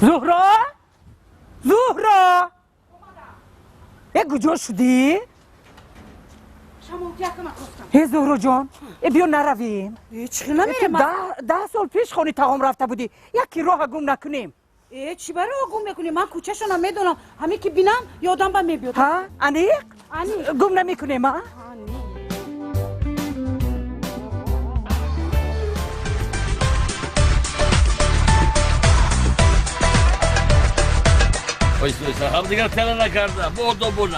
زهرا زهرا یک کجا شدی؟ هی زهرا جان بیا نرویم چی نمیرم؟ 10 سال پیش خانی تقام رفته بودی یکی راه گم نکنیم چی برای گم نکنیم؟ من کوچه‌شون میدونم همین که بینم یادم با میبیاد ها؟ انیق؟ گم نمیکنیم ها؟ Oysa هم دیگر تله نکردم بودا بونه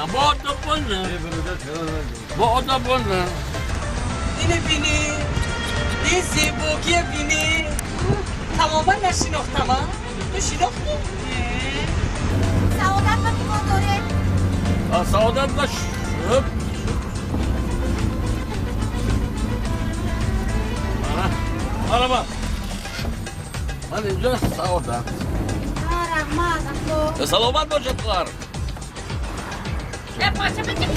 اینه بینی؟ این زیبوگیه بینی؟ تماما نشیناختم ها؟ تو شیناختی؟ سعادت با بیمان داره سعادت باش من اینجا سعادت سلامت باشد خواهر پاچه بگه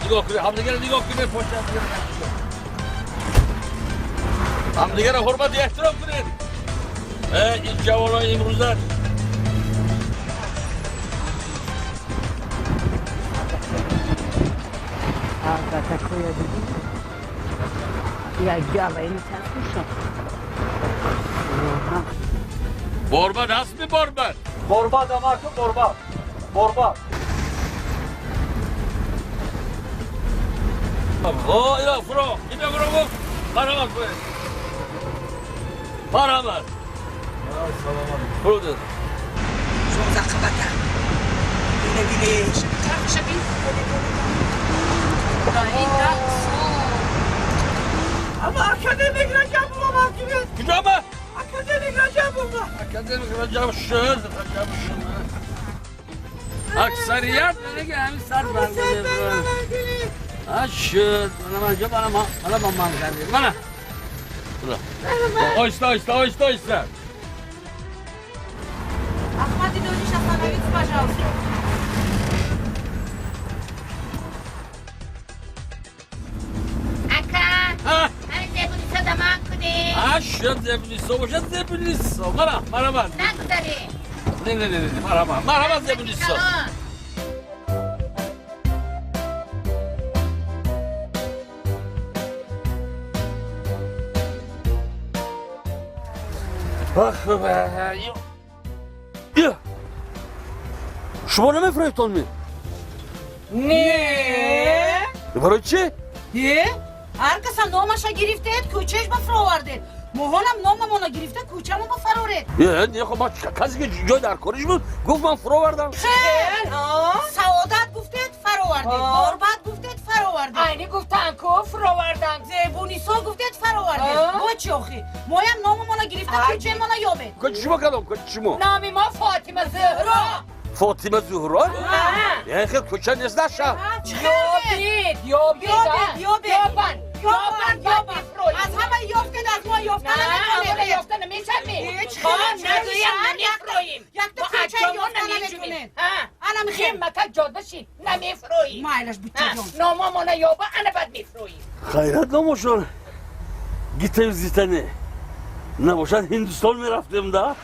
نگاه کنید همدیگه نگاه کنید پاچه همدیگه را حرمت احترام کنید این جوانای امروزه البته کویا دیدی یک گل این تسمیشم برباد هست می برباد برباد اما که برباد اینا فرو اینجا برو گفت مرحمت کنید مرحمت برو دید شما زقبته اینه بینیش طرف شبیه اما اکادمیک رجب بابا کیه؟ کجا با؟ اکادمیک رجب بابا اکادمیک رجب شد اکثریت دیگه همین سر برگرده شد من کردیم منه آیسته احمدی دونیش از نویت باشم شد زبونیسا باشد زبونیسا مرحبا نگذاری نه مرحبا زبونیسا شما نمیفرایتون می؟ نه برای چی؟ هر کس هم نامش گرفته کوچهش با فراورده موهانم ناممون گرفته کوچه‌مون با فراره نه خب ما کسی که جای در کارش بود گفت من فراوردم خیلی سعادت گفتید فراورده برباد گفتید فراورده اینی گفتن کو فراوردن زبونیسا گفتید فراورده با چی آخی مایم ناممون گرفته کوچه‌مون یابه کجا کدام کجا نامی ما فاطمه زهرا فاطمه زهرا یعنی خیلی کوچه نیست نشم یابن از همه یافتید از ما یافتن نه یافتن نمیشمی ما ندویم نمیفروییم یک تا کوچه یافتن نمیتونید انا میخیم مکه جاده شید نمیفروییم مایلش بچه جان نامامونه یابه انا بد میفروییم خیرت نماشون گیته زیتنه نباشد هندوستان میرفتیم ده